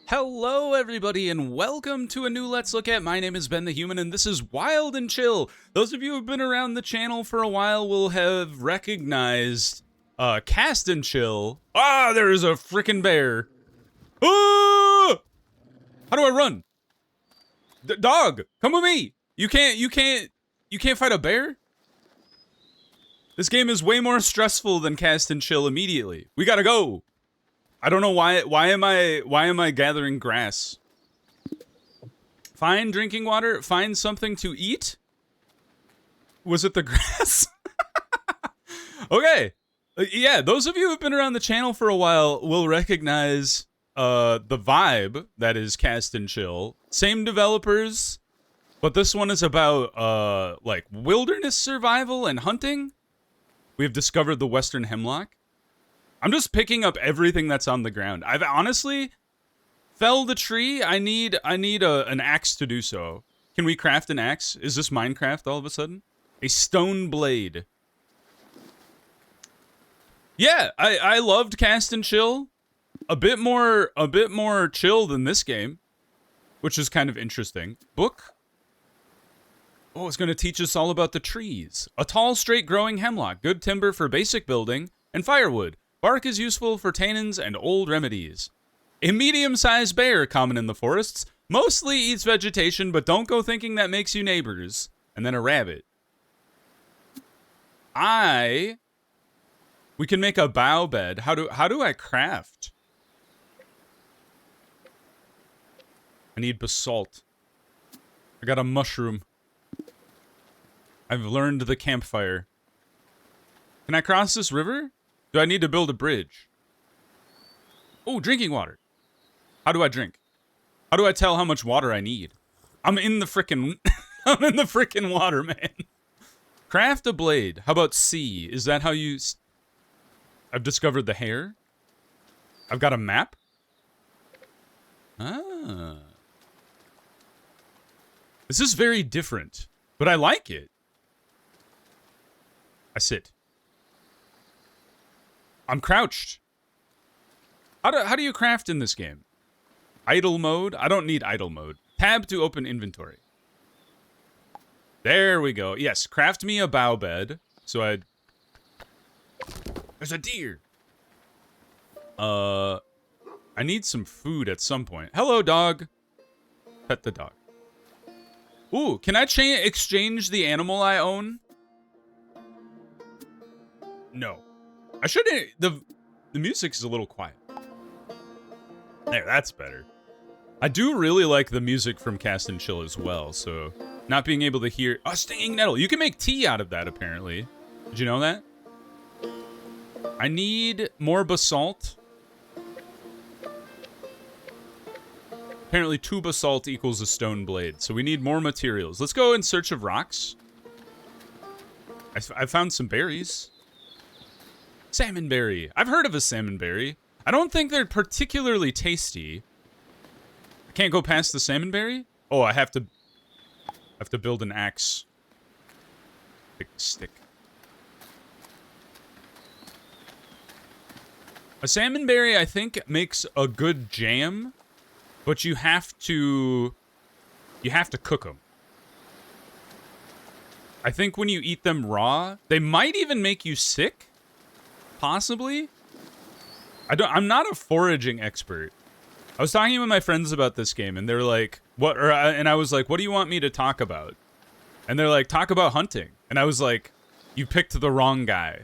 Hello everybody and welcome to a new Let's Look At. My name is Ben the Human and this is Wild and Chill. Those of you who've been around the channel for a while will have recognized Cast and Chill. Ah, there is a freaking bear. Ah! How do I run? Dog, come with me. You can't fight a bear? This game is way more stressful than Cast and Chill immediately. We gotta go. I don't know why am I gathering grass? Find drinking water, find something to eat? Was it the grass? Okay. Yeah, those of you who've been around the channel for a while will recognize the vibe that is Cast and Chill. Same developers, but this one is about like wilderness survival and hunting. We have discovered the Western Hemlock. I'm just picking up everything that's on the ground. I've honestly felled a tree. I need an axe to do so. Can we craft an axe? Is this Minecraft all of a sudden? A stone blade. Yeah, I loved Cast and Chill. A bit more chill than this game, which is kind of interesting. Book. Oh, it's going to teach us all about the trees. A tall, straight growing hemlock, good timber for basic building, and firewood. Bark is useful for tannins and old remedies. A medium-sized bear, common in the forests, mostly eats vegetation, but don't go thinking that makes you neighbors. And then a rabbit. We can make a bough bed. How do I craft? I need basalt. I got a mushroom. I've learned the campfire. Can I cross this river? Do I need to build a bridge? Oh, drinking water. How do I drink? How do I tell how much water I need? I'm in the frickin' I'm in the frickin' water, man. Craft a blade. How about C? Is that how you... I've discovered the hair. I've got a map. Ah. This is very different, but I like it. I sit. I'm crouched. How do you craft in this game? Idle mode? I don't need idle mode. Tab to open inventory. There we go. Yes, craft me a bough bed. So there's a deer. I need some food at some point. Hello, dog. Pet the dog. Ooh, can I exchange the animal I own? No. I shouldn't. The music's a little quiet. There, that's better. I do really like the music from Cast and Chill as well, so not being able to hear... Oh, stinging nettle. You can make tea out of that, apparently. Did you know that? I need more basalt. Apparently 2 basalt equals a stone blade, so we need more materials. Let's go in search of rocks. I found some berries. Salmonberry. I've heard of a salmonberry. I don't think they're particularly tasty. I can't go past the salmonberry? Oh, I have to build an axe. Pick the stick. A salmonberry, I think, makes a good jam, but you have to cook them. I think when you eat them raw, they might even make you sick. Possibly. I'm not a foraging expert. I was talking with my friends about this game, and they're like, "What?" And I was like, "What do you want me to talk about?" And they're like, "Talk about hunting." And I was like, "You picked the wrong guy."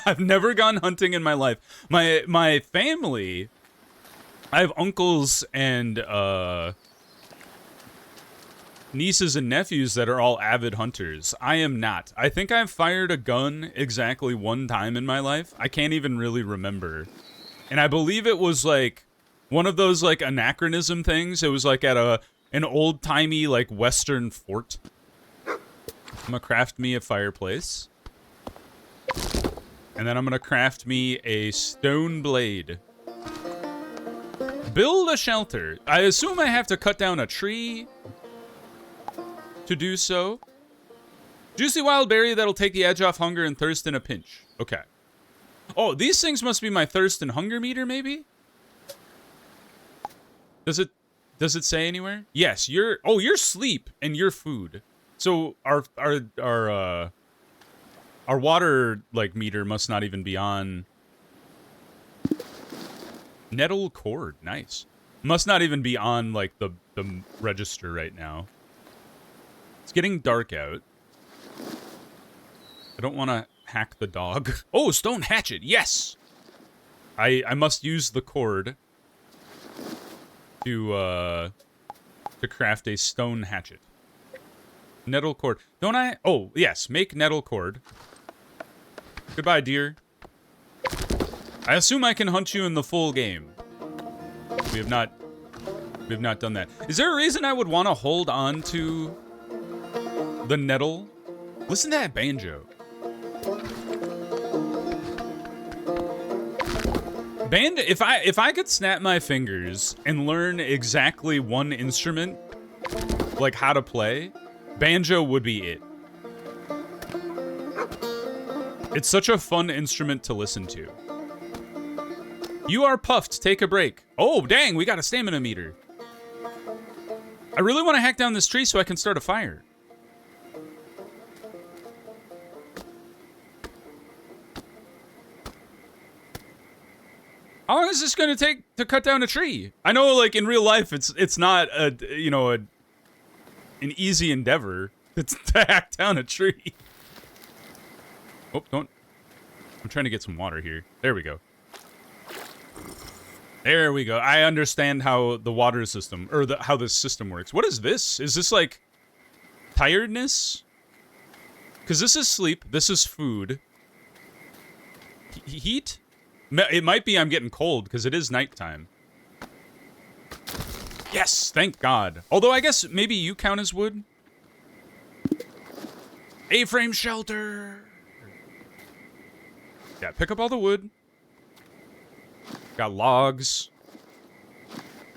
I've never gone hunting in my life. My family, I have uncles and nieces and nephews that are all avid hunters. I am not. I think I've fired a gun exactly 1 time in my life. I can't even really remember. And I believe it was like one of those like anachronism things. It was like at an old-timey like western fort. I'm gonna craft me a fireplace. And then I'm gonna craft me a stone blade. Build a shelter. I assume I have to cut down a tree to do so. Juicy wild berry that'll take the edge off hunger and thirst in a pinch. Okay. Oh, these things must be my thirst and hunger meter, maybe? Does it say anywhere? Yes, your sleep and your food. So our water like meter must not even be on. Nettle cord, nice. Must not even be on like the register right now. It's getting dark out. I don't want to hack the dog. Oh, stone hatchet, yes. I must use the cord to craft a stone hatchet. Nettle cord. Don't I? Oh, yes. Make nettle cord. Goodbye, dear. I assume I can hunt you in the full game. We have not done that. Is there a reason I would want to hold on to the nettle? Listen to that banjo. If I could snap my fingers and learn exactly one instrument, like how to play, banjo would be it. It's such a fun instrument to listen to. You are puffed. Take a break. Oh, dang, we got a stamina meter. I really want to hack down this tree so I can start a fire. How long is this going to take to cut down a tree? I know, like, in real life, it's not a, you know, an easy endeavor to hack down a tree. Oh, don't. I'm trying to get some water here. There we go. There we go. I understand how the water system, or how this system works. What is this? Is this, like, tiredness? Because this is sleep. This is food. Heat? It might be I'm getting cold, because it is nighttime. Yes, thank God. Although I guess maybe you count as wood. A-frame shelter. Yeah, pick up all the wood. Got logs.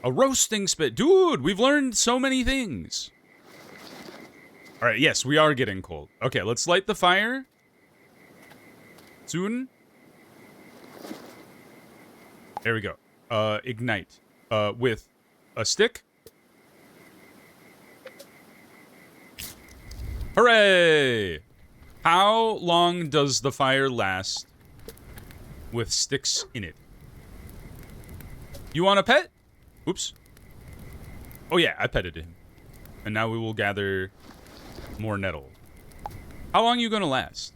A roasting spit. Dude, we've learned so many things. All right, yes, we are getting cold. Okay, let's light the fire. Soon. There we go. Ignite. With a stick. Hooray! How long does the fire last with sticks in it? You want a pet? Oops. Oh yeah, I petted him. And now we will gather more nettle. How long are you gonna last?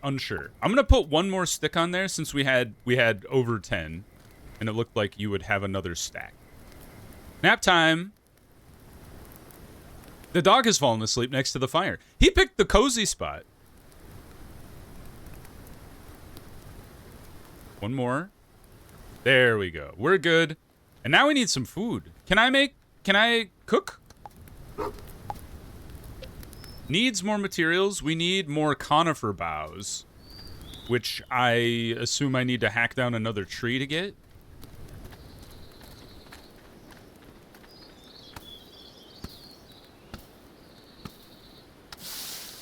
Unsure. I'm gonna put one more stick on there since we had over 10, and it looked like you would have another stack. Nap time. The dog has fallen asleep next to the fire. He picked the cozy spot. One more. There we go. We're good. And now we need some food. Can I cook? Needs more materials. We need more conifer boughs, which I assume I need to hack down another tree to get.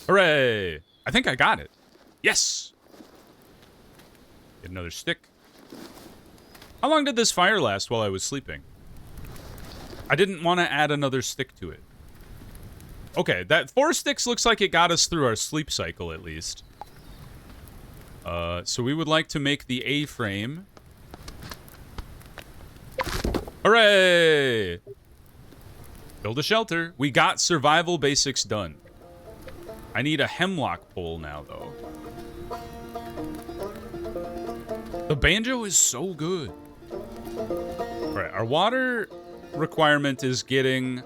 Hooray! I think I got it. Yes! Get another stick. How long did this fire last while I was sleeping? I didn't want to add another stick to it. Okay, that 4 sticks looks like it got us through our sleep cycle, at least. So we would like to make the A-frame. Hooray! Build a shelter. We got survival basics done. I need a hemlock pole now, though. The banjo is so good. All right, our water requirement is getting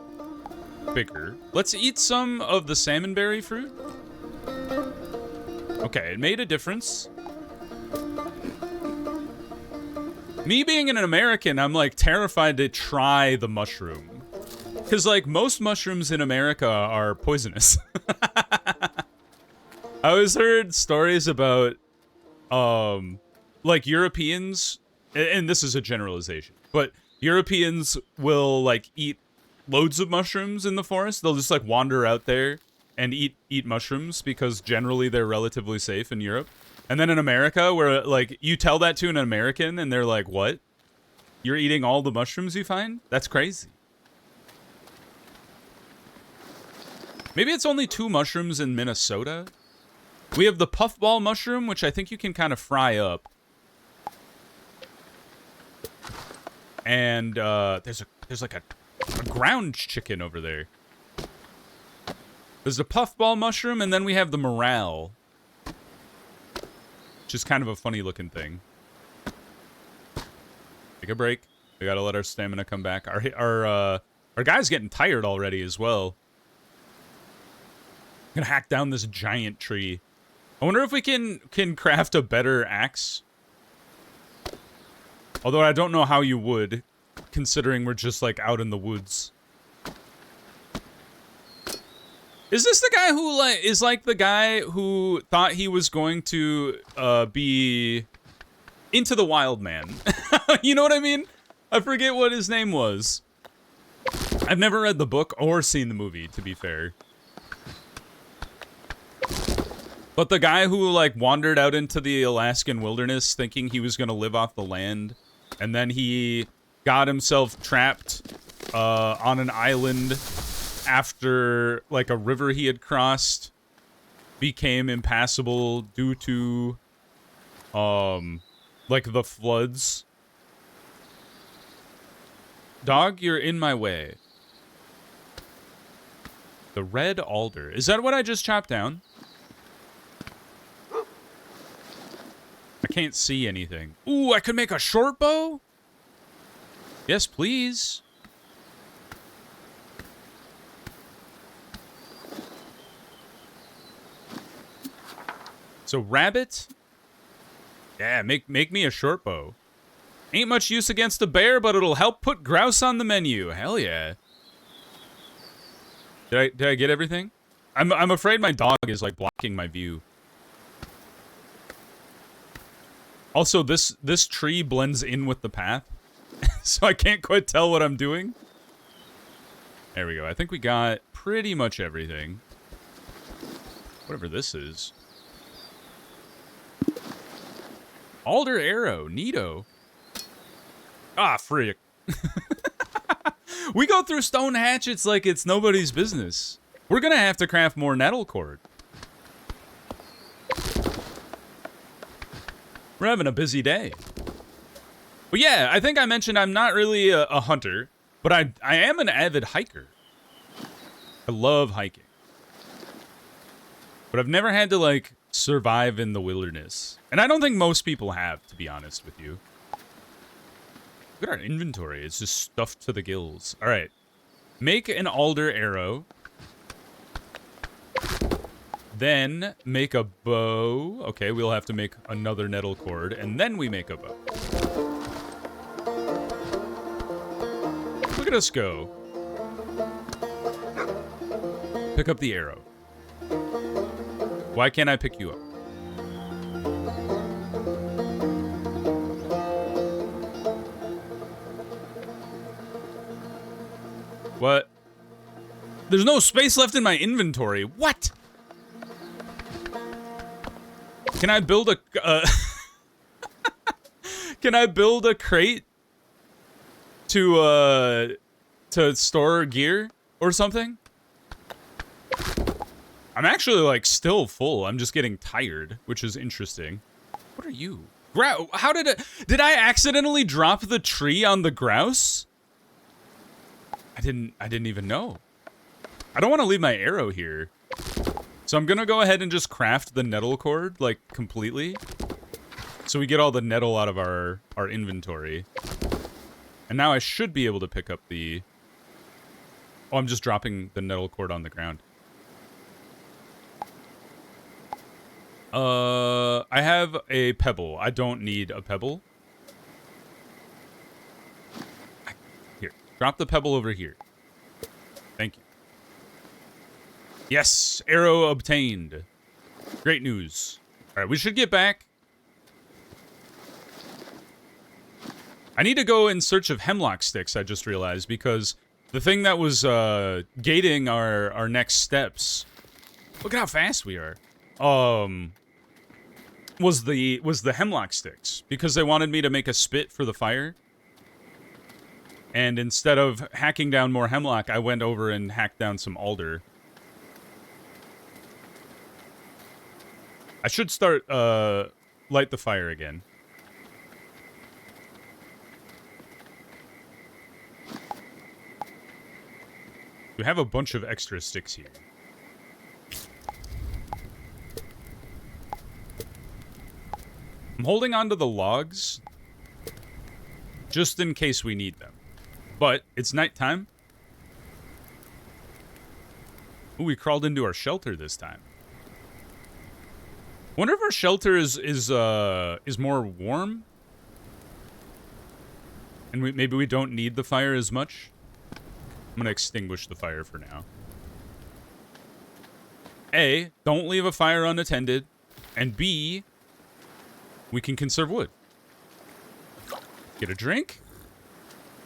bigger. Let's eat some of the salmonberry fruit. Okay, it made a difference. Me being an American, I'm like terrified to try the mushroom. Because like most mushrooms in America are poisonous. I always heard stories about like Europeans, and this is a generalization, but Europeans will like eat loads of mushrooms in the forest. They'll just like wander out there and eat mushrooms because generally they're relatively safe in Europe. And then in America, where like you tell that to an American and they're like, "What? You're eating all the mushrooms you find? That's crazy. Maybe it's only 2 mushrooms in Minnesota. We have the puffball mushroom, which I think you can kind of fry up. And there's like a ground chicken over there. There's the puffball mushroom, and then we have the morale, which is kind of a funny looking thing. Take a break. We gotta let our stamina come back. Our guy's getting tired already as well. I'm gonna hack down this giant tree. I wonder if we can craft a better axe. Although I don't know how you would, considering we're just like out in the woods. Is this the guy who is like the guy who thought he was going to be Into the Wild Man? You know what I mean? I forget what his name was. I've never read the book or seen the movie, to be fair. But the guy who like wandered out into the Alaskan wilderness thinking he was going to live off the land, and then he got himself trapped on an island after like a river he had crossed became impassable due to like the floods. Dog, you're in my way. The red alder. Is that what I just chopped down? I can't see anything. Ooh, I could make a short bow? Yes, please. So, rabbit? Yeah, make me a short bow. Ain't much use against a bear, but it'll help put grouse on the menu. Hell yeah. Did I get everything? I'm afraid my dog is like blocking my view. Also, this tree blends in with the path, so I can't quite tell what I'm doing. There we go. I think we got pretty much everything. Whatever this is. Alder arrow. Neato. Ah, frick. We go through stone hatchets like it's nobody's business. We're gonna have to craft more nettle cord. We're having a busy day. But yeah, I think I mentioned I'm not really a hunter, but I am an avid hiker. I love hiking. But I've never had to, like, survive in the wilderness. And I don't think most people have, to be honest with you. Look at our inventory. It's just stuffed to the gills. All right. Make an alder arrow. Then make a bow. Okay, we'll have to make another nettle cord. And then we make a bow. Look at us go. Pick up the arrow. Why can't I pick you up? What? There's no space left in my inventory. What? Can I build a... Can I build a crate to store gear or something? I'm actually, like, still full. I'm just getting tired, which is interesting. What are you? How did it... Did I accidentally drop the tree on the grouse? I didn't even know. I don't want to leave my arrow here. So I'm gonna go ahead and just craft the nettle cord, like, completely. So we get all the nettle out of our inventory. And now I should be able to pick up the... Oh, I'm just dropping the nettle cord on the ground. I have a pebble. I don't need a pebble. Here, drop the pebble over here. Thank you. Yes, arrow obtained. Great news. All right, we should get back. I need to go in search of hemlock sticks, I just realized, because the thing that was gating our next steps... Look at how fast we are. Was the hemlock sticks, because they wanted me to make a spit for the fire. And instead of hacking down more hemlock, I went over and hacked down some alder. I should start, light the fire again. We have a bunch of extra sticks here. I'm holding on to the logs just in case we need them. But it's nighttime. Ooh, we crawled into our shelter this time. Wonder if our shelter is more warm, and maybe we don't need the fire as much. I'm gonna extinguish the fire for now. A, don't leave a fire unattended, and B, we can conserve wood. Get a drink.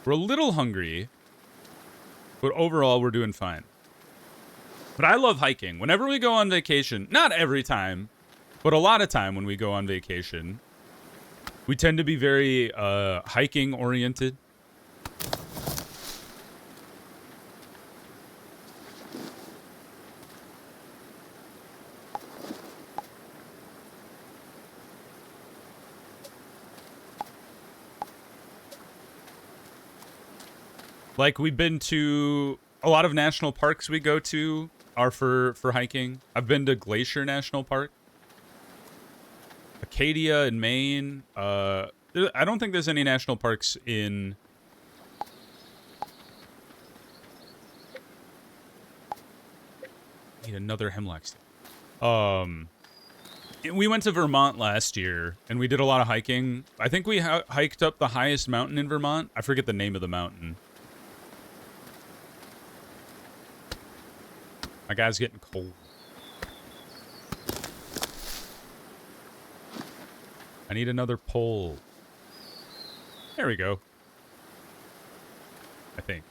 We're a little hungry, but overall we're doing fine. But I love hiking. Whenever we go on vacation, not every time, but a lot of time when we go on vacation, we tend to be very hiking oriented. Like, we've been to a lot of national parks we go to are for hiking. I've been to Glacier National Park. Acadia in Maine. I don't think there's any national parks in... Need another hemlock stick. We went to Vermont last year, and we did a lot of hiking. I think we hiked up the highest mountain in Vermont. I forget the name of the mountain. My guy's getting cold. I need another pole. There we go. I think.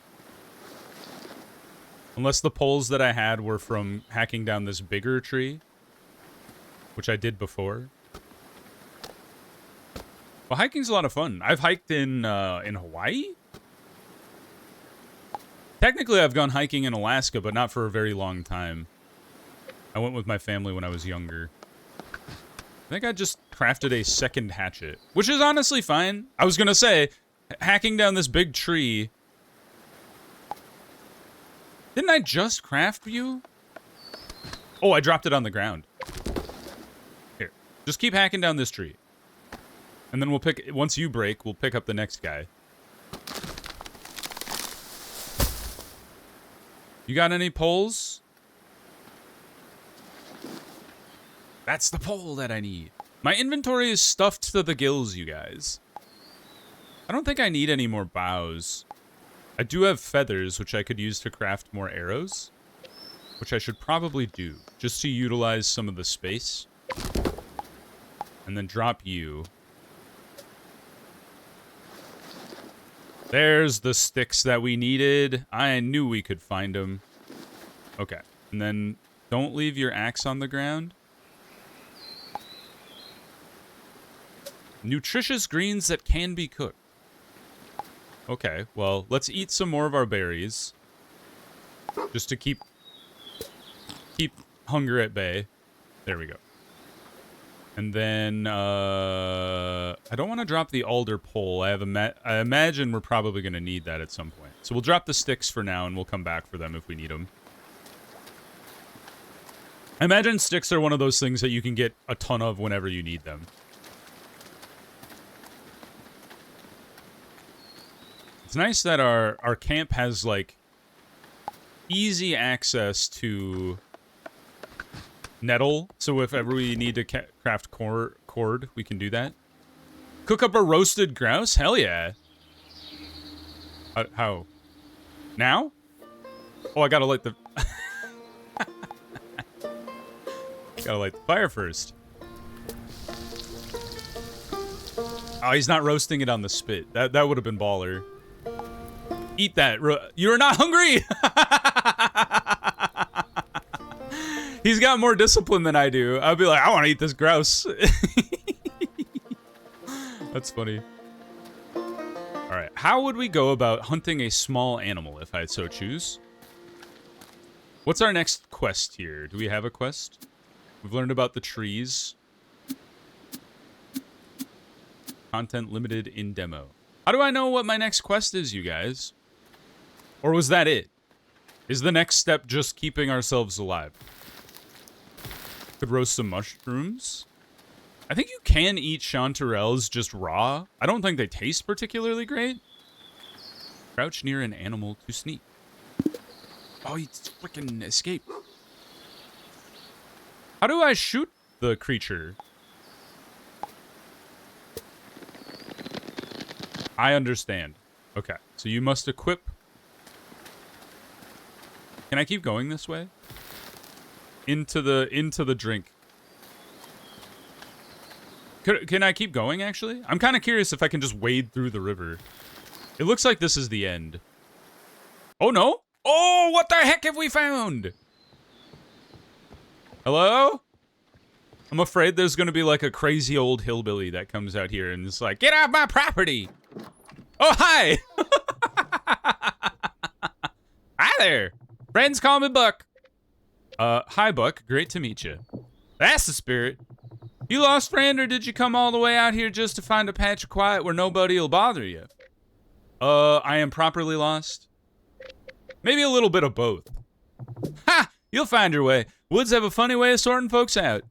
Unless the poles that I had were from hacking down this bigger tree, which I did before. Well, hiking's a lot of fun. I've hiked in Hawaii. Technically, I've gone hiking in Alaska, but not for a very long time. I went with my family when I was younger. I think I just crafted a second hatchet, which is honestly fine. I was gonna say, hacking down this big tree... Didn't I just craft you? Oh, I dropped it on the ground. Here, just keep hacking down this tree. And then we'll pick... Once you break, we'll pick up the next guy. You got any poles? That's the pole that I need. My inventory is stuffed to the gills, you guys. I don't think I need any more boughs. I do have feathers, which I could use to craft more arrows. Which I should probably do, just to utilize some of the space. And then drop you. There's the sticks that we needed. I knew we could find them. Okay. And then don't leave your axe on the ground. Nutritious greens that can be cooked. Okay, well, let's eat some more of our berries. Just to keep hunger at bay. There we go. And then, I don't want to drop the alder pole. I imagine we're probably going to need that at some point. So we'll drop the sticks for now, and we'll come back for them if we need them. I imagine sticks are one of those things that you can get a ton of whenever you need them. It's nice that our camp has, like, easy access to... nettle, so if ever we need to craft cord, we can do that. Cook up a roasted grouse? Hell yeah. How? Now? Oh, I gotta light the... Gotta light the fire first. Oh, he's not roasting it on the spit. That would have been baller. Eat that. You're not hungry! He's got more discipline than I do. I'll be like, I want to eat this grouse. That's funny. All right, how would we go about hunting a small animal if I so choose? What's our next quest here? Do we have a quest? We've learned about the trees. Content limited in demo. How do I know what my next quest is, you guys? Or was that it? Is the next step just keeping ourselves alive? Could roast some mushrooms. I think you can eat chanterelles just raw. I don't think they taste particularly great. Crouch near an animal to sneak. Oh, he freaking escaped. How do I shoot the creature? I understand. Okay, so you must equip. Can I keep going this way? Into the drink. Can I keep going, actually? I'm kind of curious if I can just wade through the river. It looks like this is the end. Oh, no? Oh, what the heck have we found? Hello? I'm afraid there's going to be like a crazy old hillbilly that comes out here and is like, get off my property. Oh, hi. Hi there. Friends call me Buck. Hi, Buck. Great to meet you. That's the spirit. You lost friend, or did you come all the way out here just to find a patch of quiet where nobody'll bother you? I am properly lost. Maybe a little bit of both. Ha! You'll find your way. Woods have a funny way of sorting folks out.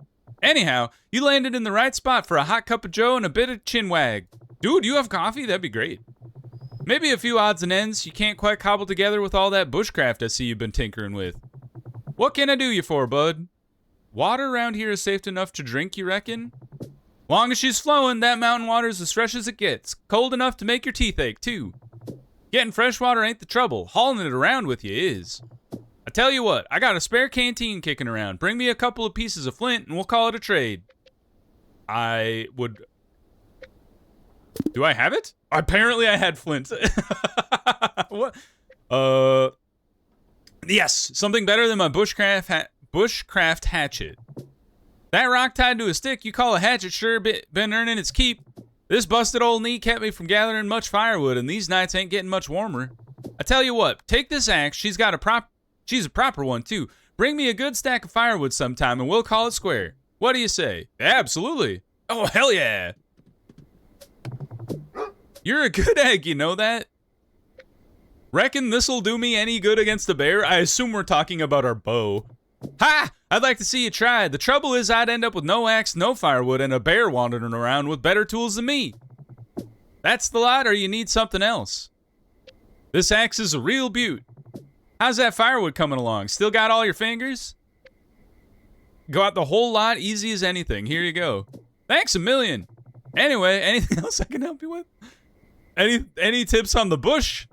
Anyhow, you landed in the right spot for a hot cup of joe and a bit of chin wag. Dude, you have coffee? That'd be great. Maybe a few odds and ends you can't quite cobble together with all that bushcraft I see you've been tinkering with. What can I do you for, bud? Water around here is safe enough to drink, you reckon? Long as she's flowing, that mountain water's as fresh as it gets. Cold enough to make your teeth ache, too. Getting fresh water ain't the trouble. Hauling it around with you is. I tell you what, I got a spare canteen kicking around. Bring me a couple of pieces of flint and we'll call it a trade. I would... Do I have it? Apparently I had flint. What? Yes, something better than my bushcraft hatchet. That rock tied to a stick you call a hatchet sure been earning its keep. This busted old knee kept me from gathering much firewood, and these nights ain't getting much warmer. I tell you what, take this axe. She's a proper one too. Bring me a good stack of firewood sometime, and we'll call it square. What do you say? Absolutely. Oh hell yeah! You're a good egg, you know that? Reckon this'll do me any good against a bear? I assume we're talking about our bow. Ha! I'd like to see you try. The trouble is I'd end up with no axe, no firewood, and a bear wandering around with better tools than me. That's the lot, or you need something else. This axe is a real beaut. How's that firewood coming along? Still got all your fingers? Got the whole lot, easy as anything. Here you go. Thanks a million. Anyway, anything else I can help you with? Any tips on the bush?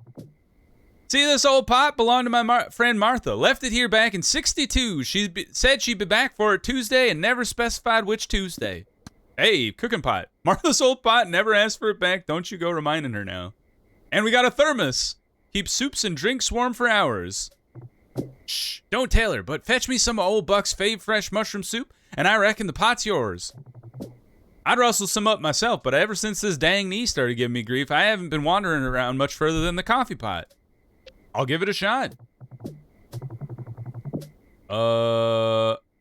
See, this old pot belonged to my friend Martha. Left it here back in '62. She said she'd be back for it Tuesday and never specified which Tuesday. Hey, cooking pot. Martha's old pot never asked for it back. Don't you go reminding her now. And we got a thermos. Keep soups and drinks warm for hours. Shh, don't tell her, but fetch me some of old Buck's fave fresh mushroom soup, and I reckon the pot's yours. I'd rustle some up myself, but ever since this dang knee started giving me grief, I haven't been wandering around much further than the coffee pot. I'll give it a shot.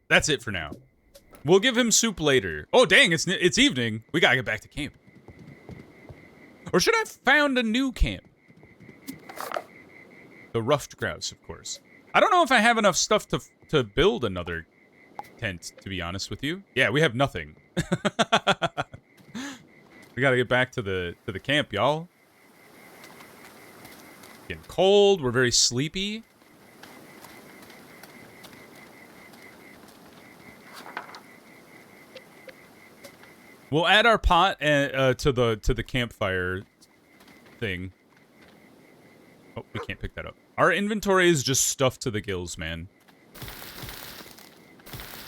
That's it for now. We'll give him soup later. Oh, dang, it's evening. We gotta get back to camp. Or should I found a new camp? The ruffed grouse, of course. I don't know if I have enough stuff to build another tent, to be honest with you. Yeah, we have nothing. We gotta get back to the camp, y'all. Getting cold. We're very sleepy. We'll add our pot to the campfire thing. Oh, we can't pick that up. Our inventory is just stuffed to the gills, man.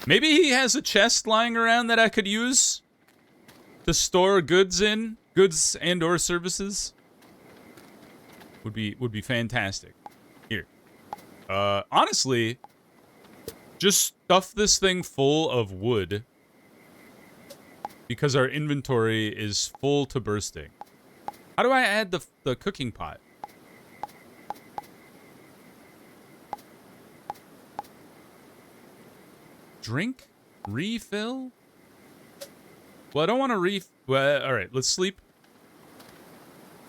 Maybe he has a chest lying around that I could use to store goods and or services. Would be fantastic. Here. Honestly, just stuff this thing full of wood because our inventory is full to bursting. How do I add the cooking pot? Drink? Refill? Well, I don't want to well, all right, let's sleep.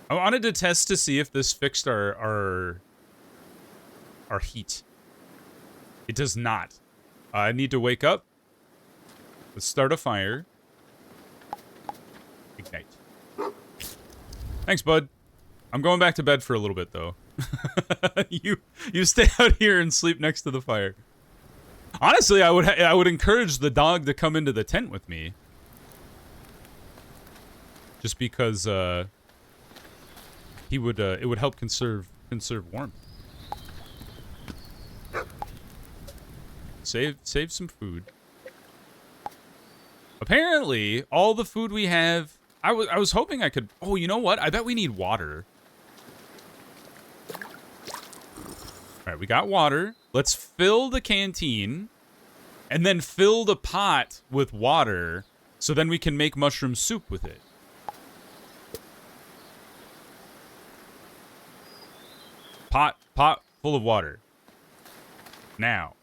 I wanted to test to see if this fixed our heat. It does not. I need to wake up. Let's start a fire. Ignite. Thanks, bud. I'm going back to bed for a little bit, though. You stay out here and sleep next to the fire. Honestly, I would encourage the dog to come into the tent with me. Just because he would it would help conserve warmth. Save some food. Apparently, all the food we have, I was hoping I could. Oh, you know what? I bet we need water. All right, we got water. Let's fill the canteen and then fill the pot with water so then we can make mushroom soup with it. Pot full of water. Now,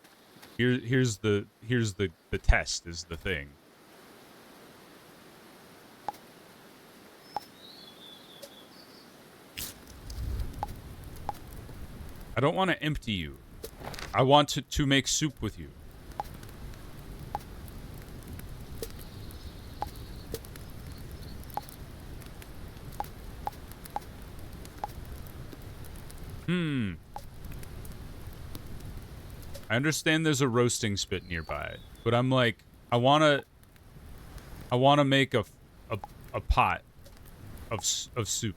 here's the test is the thing. I don't want to empty you. I want to make soup with you. I understand there's a roasting spit nearby, but I'm like, I wanna make a pot of soup.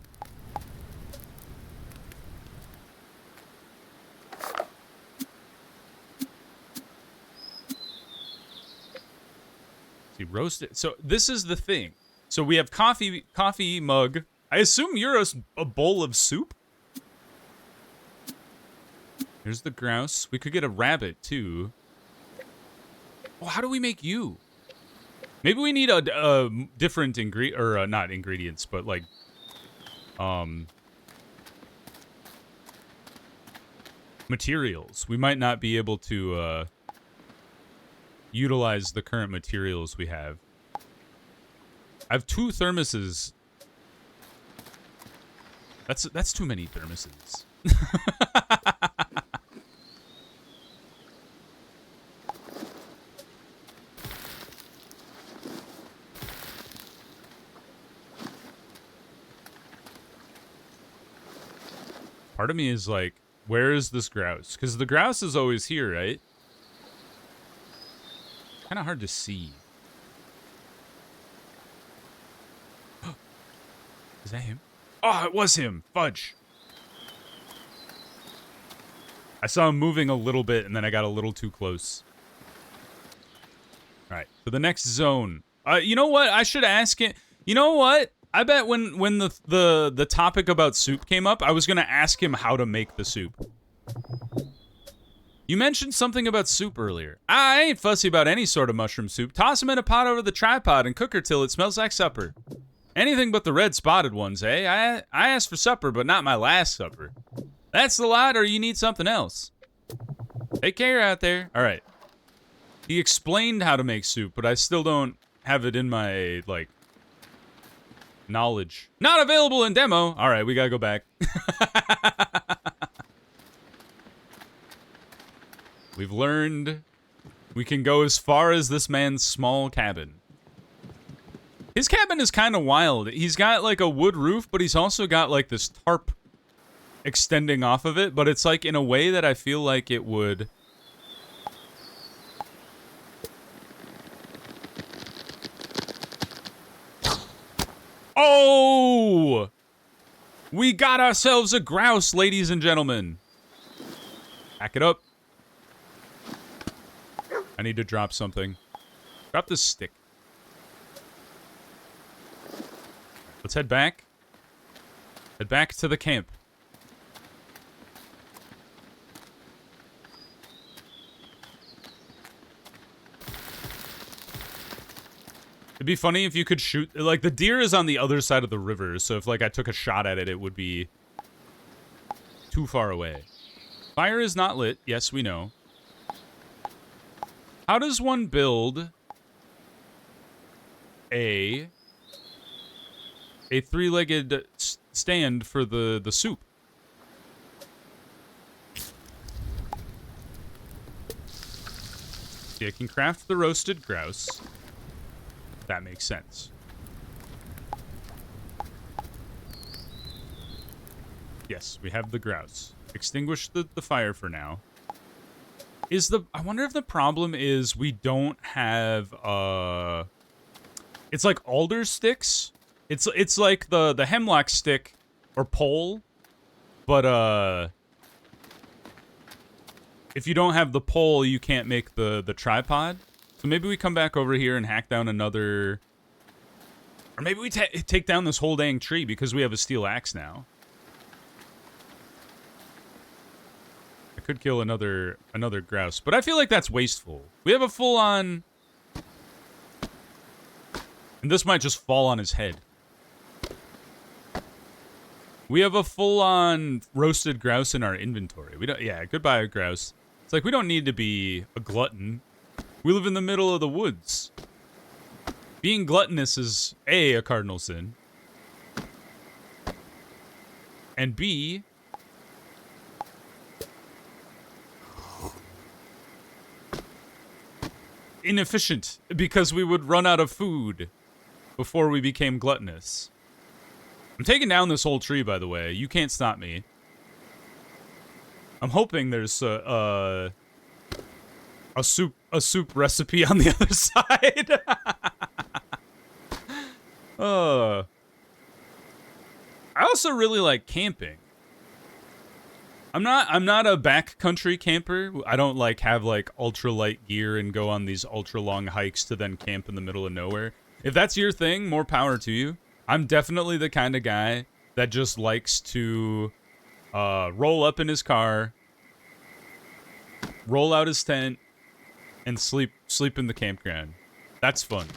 See, roast it. So this is the thing. So we have coffee mug. I assume you're a bowl of soup. Here's the grouse. We could get a rabbit, too. Well, how do we make you? Maybe we need a different not ingredients, but like, materials. We might not be able to, utilize the current materials we have. I have 2 thermoses. That's too many thermoses. Part of me is like, where is this grouse? Because the grouse is always here, right? Kind of hard to see. Is that him? Oh, it was him. Fudge. I saw him moving a little bit, and then I got a little too close. All right, so the next zone. You know what? I should ask it. You know what? I bet when the topic about soup came up, I was gonna ask him how to make the soup. You mentioned something about soup earlier. I ain't fussy about any sort of mushroom soup. Toss them in a pot over the tripod and cook her till it smells like supper. Anything but the red spotted ones, eh? I asked for supper, but not my last supper. That's the lot, or you need something else. Take care out there. All right. He explained how to make soup, but I still don't have it in my, like, knowledge. Not available in demo. All right, we gotta go back. We've learned we can go as far as this man's small cabin. His cabin is kind of wild. He's got like a wood roof, but he's also got like this tarp extending off of it, but it's like in a way that I feel like it would... Oh! We got ourselves a grouse, ladies and gentlemen. Back it up. I need to drop something. Drop this stick. Let's head back. Head back to the camp. It'd be funny if you could shoot... Like, the deer is on the other side of the river, so if, like, I took a shot at it, it would be too far away. Fire is not lit. Yes, we know. How does one build a three-legged stand for the soup? See, I can craft the roasted grouse. That makes sense. Yes, we have the grouse. Extinguish the fire for now. I wonder if the problem is we don't have it's like alder sticks. It's like the hemlock stick or pole, but if you don't have the pole, you can't make the tripod. So maybe we come back over here and hack down another, or maybe we take down this whole dang tree because we have a steel axe now. I could kill another grouse, but I feel like that's wasteful. We have a full-on... And this might just fall on his head. We have a full-on roasted grouse in our inventory. We don't... Yeah, goodbye, grouse. It's like, we don't need to be a glutton. We live in the middle of the woods. Being gluttonous is, A, a cardinal sin. And B... inefficient, because we would run out of food before we became gluttonous. I'm taking down this whole tree, by the way. You can't stop me. I'm hoping there's a soup recipe on the other side. I also really like camping. I'm not a backcountry camper. I don't like have like ultra light gear and go on these ultra long hikes to then camp in the middle of nowhere. If that's your thing, more power to you. I'm definitely the kind of guy that just likes to roll up in his car, roll out his tent, and sleep in the campground. That's fun.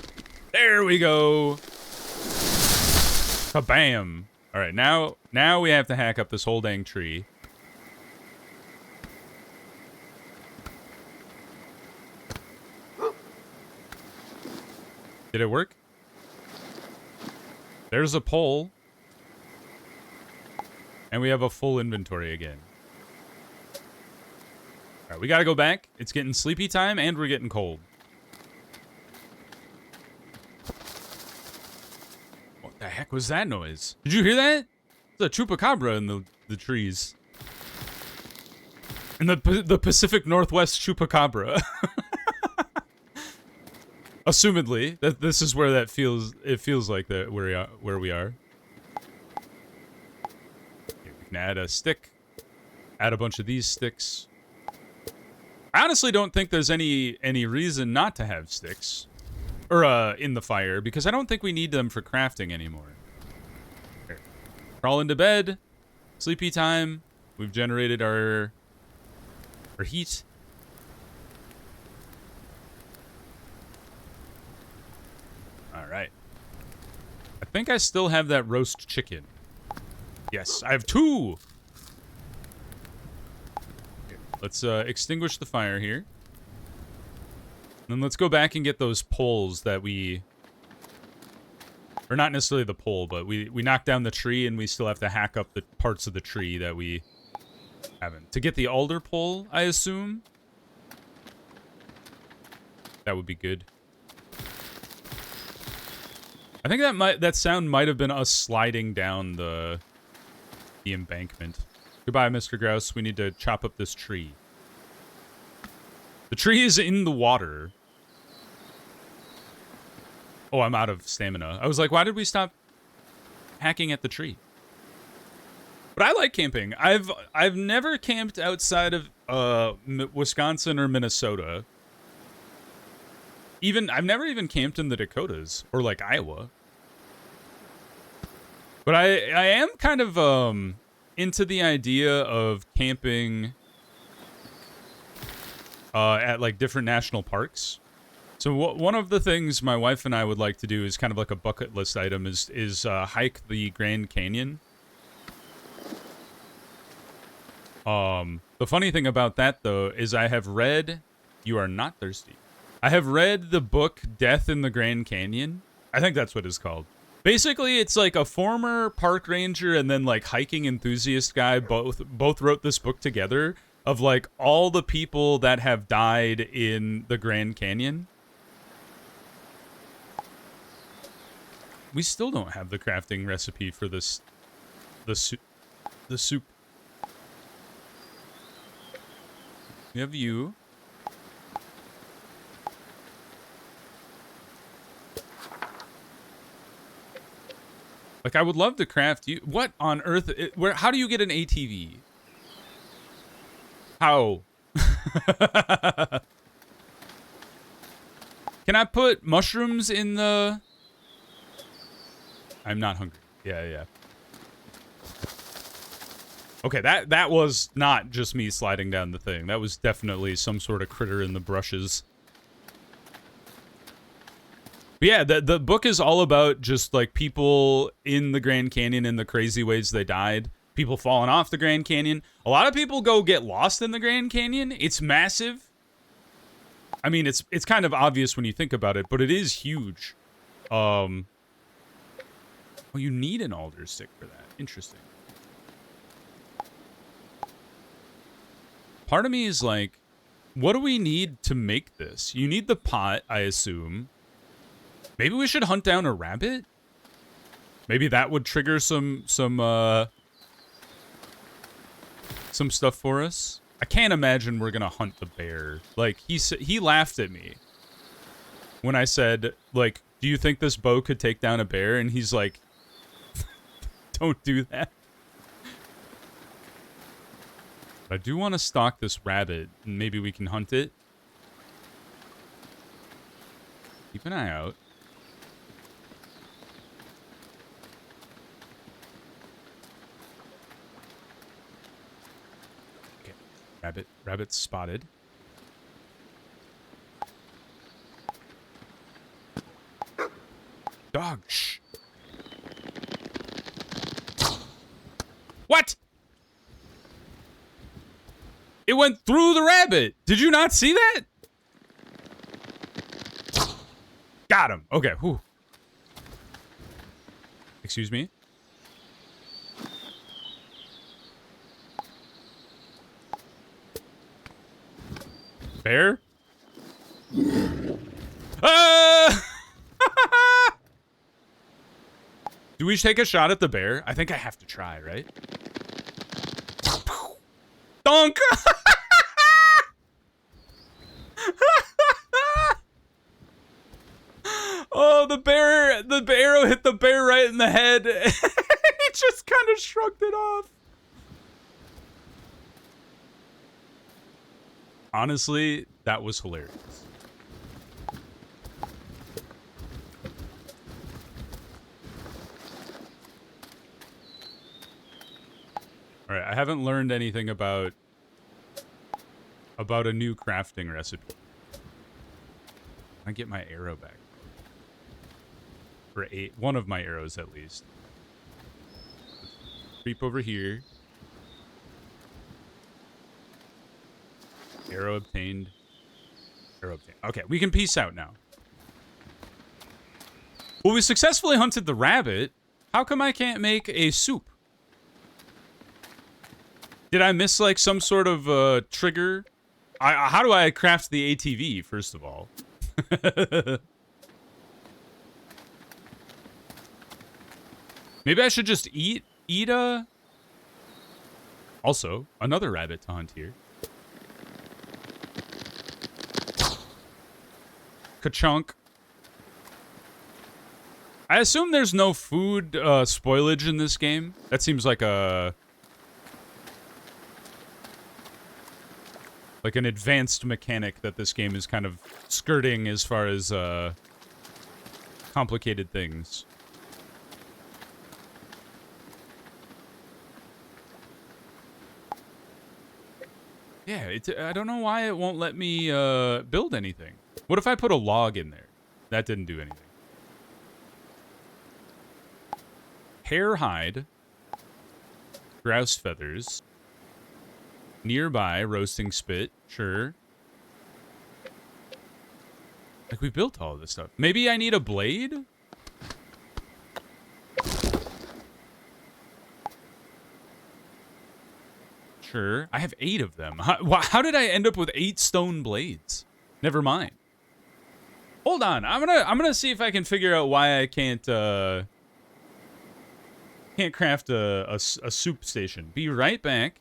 There we go. Kabam. All right, now we have to hack up this whole dang tree. Did it work? There's a pole. And we have a full inventory again. Alright, we gotta go back. It's getting sleepy time, and we're getting cold. What the heck was that noise? Did you hear that? It's a chupacabra in the trees. In the Pacific Northwest chupacabra. Assumedly, that this is where it feels like that where we are. Okay, we can add a stick. Add a bunch of these sticks. I honestly don't think there's any reason not to have sticks. Or in the fire, because I don't think we need them for crafting anymore. Here. Crawl into bed. Sleepy time. We've generated our heat. Alright. I think I still have that roast chicken. Yes, I have 2! Okay, let's extinguish the fire here. And then let's go back and get those poles that we... Or not necessarily the pole, but we knocked down the tree and we still have to hack up the parts of the tree that we haven't. To get the alder pole, I assume? That would be good. I think that sound might have been us sliding down the embankment. Goodbye, Mr. Grouse. We need to chop up this tree. The tree is in the water. Oh, I'm out of stamina. I was like, why did we stop hacking at the tree? But I like camping. I've never camped outside of Wisconsin or Minnesota. I've never even camped in the Dakotas or like Iowa. But I am kind of into the idea of camping at like different national parks. So one of the things my wife and I would like to do is kind of like a bucket list item is hike the Grand Canyon. The funny thing about that though is I have read. You are not thirsty. I have read the book Death in the Grand Canyon. I think that's what it's called. Basically, it's like a former park ranger and then like hiking enthusiast guy both wrote this book together of like all the people that have died in the Grand Canyon. We still don't have the crafting recipe for this the soup. We have you. Like, I would love to craft you. What on earth? How do you get an ATV? How? Can I put mushrooms in the... I'm not hungry. Yeah. Okay, that was not just me sliding down the thing. That was definitely some sort of critter in the brushes. But yeah, the book is all about just like people in the Grand Canyon and the crazy ways they died. People falling off the Grand Canyon. A lot of people go get lost in the Grand Canyon. It's massive. I mean, it's kind of obvious when you think about it, but it is huge. Well, you need an alder stick for that. Interesting. Part of me is like, what do we need to make this? You need the pot, I assume. Maybe we should hunt down a rabbit? Maybe that would trigger some stuff for us. I can't imagine we're gonna hunt the bear. Like, he laughed at me when I said, like, do you think this bow could take down a bear? And he's like, don't do that. But I do want to stalk this rabbit, and maybe we can hunt it. Keep an eye out. Okay, rabbit spotted. Dog, shh. What? It went through the rabbit. Did you not see that? Got him. Okay. Whew. Excuse me. Bear? Do we take a shot at the bear? I think I have to try, right? Donk! Oh, the arrow hit the bear right in the head. It just kind of shrugged it off. Honestly, that was hilarious. All right, I haven't learned anything about a new crafting recipe. I get my arrow back. For one of my arrows at least. Creep over here. Arrow obtained. Arrow obtained. Okay, we can peace out now. Well, we successfully hunted the rabbit. How come I can't make a soup? Did I miss like some sort of trigger? How do I craft the ATV, first of all? Maybe I should just eat a... Also, another rabbit to hunt here. Ka-chunk. I assume there's no food spoilage in this game. That seems like a... like an advanced mechanic that this game is kind of skirting as far as complicated things. Yeah, I don't know why it won't let me build anything. What if I put a log in there? That didn't do anything. Hare hide. Grouse feathers. Nearby, roasting spit. Sure. Like, we built all of this stuff. Maybe I need a blade? Sure. I have 8 of them. How did I end up with 8 stone blades? Never mind. Hold on. I'm gonna see if I can figure out why I can't craft a soup station. Be right back.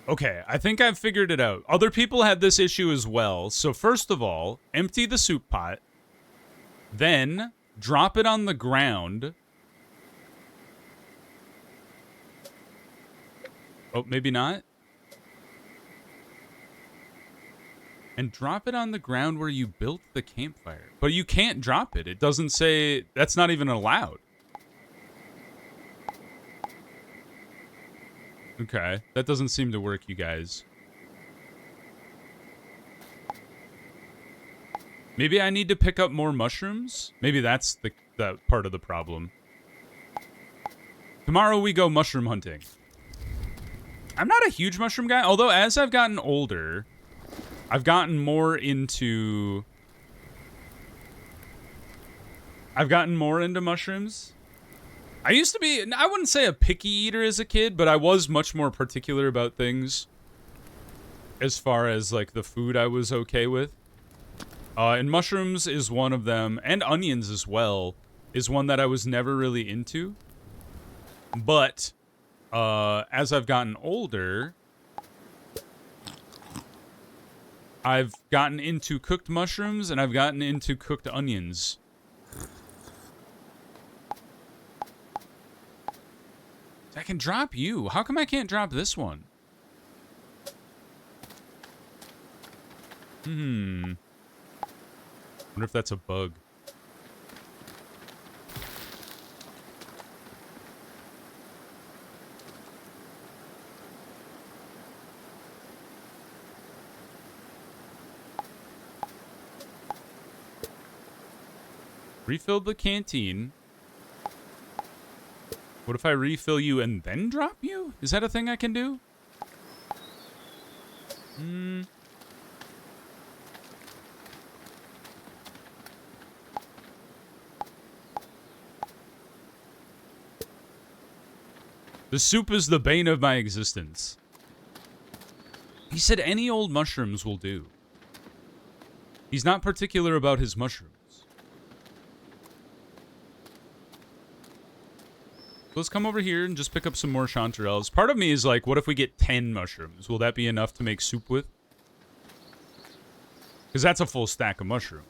Okay, I think I've figured it out. Other people had this issue as well. So first of all, empty the soup pot. Then drop it on the ground. Oh, maybe not. And drop it on the ground where you built the campfire. But you can't drop it. It doesn't say... That's not even allowed. Okay. That doesn't seem to work, you guys. Maybe I need to pick up more mushrooms? Maybe that's that part of the problem. Tomorrow we go mushroom hunting. I'm not a huge mushroom guy, although as I've gotten older... I've gotten more into mushrooms. I used to be, I wouldn't say a picky eater as a kid, but I was much more particular about things as far as, like, the food I was okay with. And mushrooms is one of them, and onions as well, is one that I was never really into. But, as I've gotten older... I've gotten into cooked mushrooms, and I've gotten into cooked onions. I can drop you. How come I can't drop this one? Wonder if that's a bug. Refilled the canteen. What if I refill you and then drop you? Is that a thing I can do? The soup is the bane of my existence. He said any old mushrooms will do. He's not particular about his mushrooms. Let's come over here and just pick up some more chanterelles. Part of me is like, what if we get 10 mushrooms? Will that be enough to make soup with? Because that's a full stack of mushroom.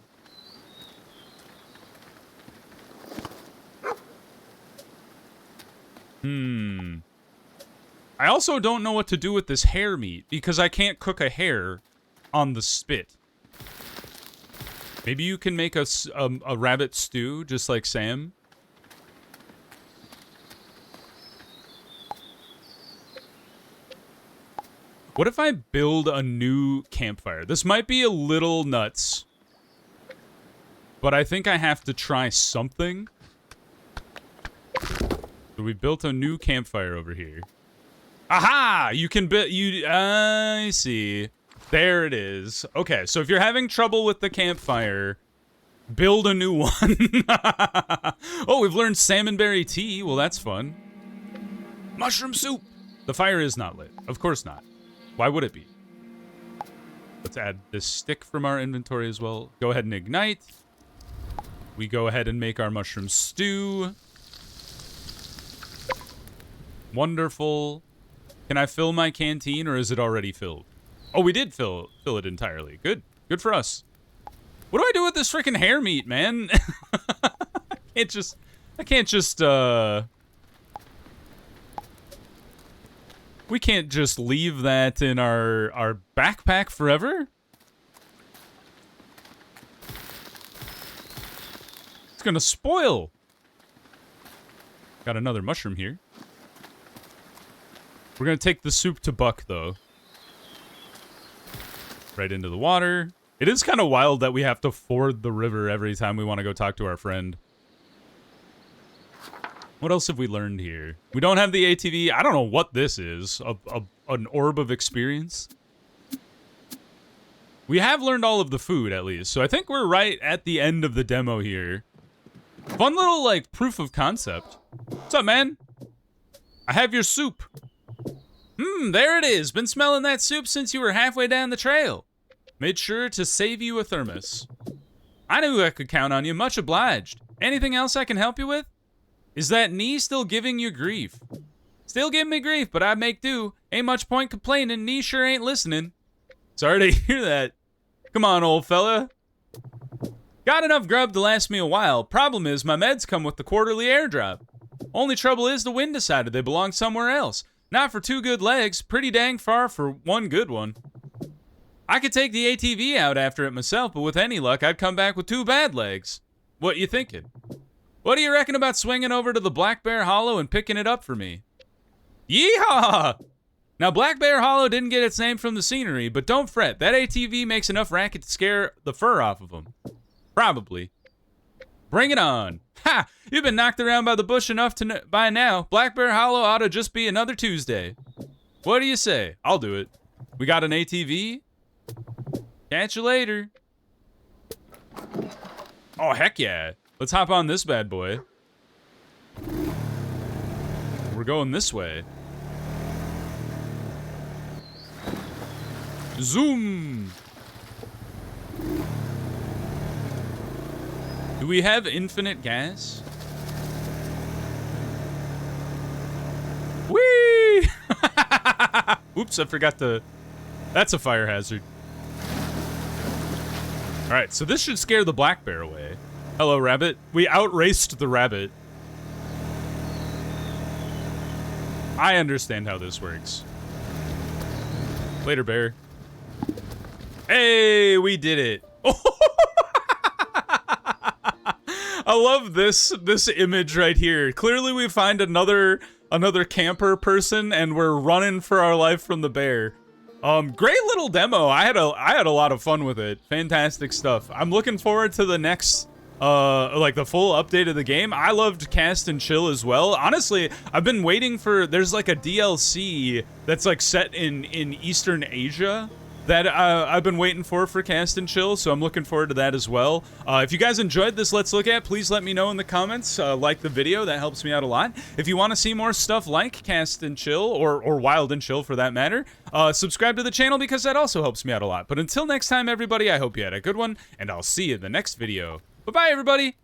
I also don't know what to do with this hare meat, because I can't cook a hare on the spit. Maybe you can make a rabbit stew, just like Sam. What if I build a new campfire? This might be a little nuts, but I think I have to try something. So we built a new campfire over here. Aha! You can build... I see. There it is. Okay, so if you're having trouble with the campfire, build a new one. Oh, we've learned salmonberry tea. Well, that's fun. Mushroom soup. The fire is not lit. Of course not. Why would it be? Let's add this stick from our inventory as well. Go ahead and ignite. We go ahead and make our mushroom stew. Wonderful. Can I fill my canteen, or is it already filled? Oh, we did fill it entirely. Good. Good for us. What do I do with this freaking hare meat, man? I can't just, we can't just leave that in our backpack forever? It's gonna spoil. Got another mushroom here. We're gonna take the soup to Buck, though. Right into the water. It is kind of wild that we have to ford the river every time we want to go talk to our friend. What else have we learned here? We don't have the ATV. I don't know what this is. An orb of experience? We have learned all of the food, at least. So I think we're right at the end of the demo here. Fun little, like, proof of concept. What's up, man? I have your soup. There it is. Been smelling that soup since you were halfway down the trail. Made sure to save you a thermos. I knew I could count on you. Much obliged. Anything else I can help you with? Is that knee still giving you grief? Still giving me grief, but I make do. Ain't much point complaining. Knee sure ain't listening. Sorry to hear that. Come on, old fella. Got enough grub to last me a while. Problem is, my meds come with the quarterly airdrop. Only trouble is the wind decided they belong somewhere else. Not for 2 good legs. Pretty dang far for 1 good one. I could take the ATV out after it myself, but with any luck, I'd come back with 2 bad legs. What you thinking? What do you reckon about swinging over to the Black Bear Hollow and picking it up for me? Yeehaw! Now, Black Bear Hollow didn't get its name from the scenery, but don't fret. That ATV makes enough racket to scare the fur off of them. Probably. Bring it on. Ha! You've been knocked around by the bush enough by now. Black Bear Hollow ought to just be another Tuesday. What do you say? I'll do it. We got an ATV? Catch you later. Oh, heck yeah. Let's hop on this bad boy. We're going this way. Zoom! Do we have infinite gas? Whee! Oops, I forgot to... That's a fire hazard. Alright, so this should scare the black bear away. Hello, rabbit. We outraced the rabbit. I understand how this works. Later, bear. Hey, we did it. I love this image right here. Clearly we find another camper person and we're running for our life from the bear. Great little demo. I had a lot of fun with it. Fantastic stuff. I'm looking forward to the next like the full update of the game. I loved Cast and Chill as well. Honestly, I've been waiting for, there's like a DLC that's like set in Eastern Asia that I've been waiting for Cast and Chill, so I'm looking forward to that as well. If you guys enjoyed this Let's Look At, please let me know in the comments. Like the video, that helps me out a lot. If you want to see more stuff like Cast and Chill, or Wild and Chill for that matter, subscribe to the channel because that also helps me out a lot. But until next time, everybody, I hope you had a good one, and I'll see you in the next video. Bye-bye, everybody!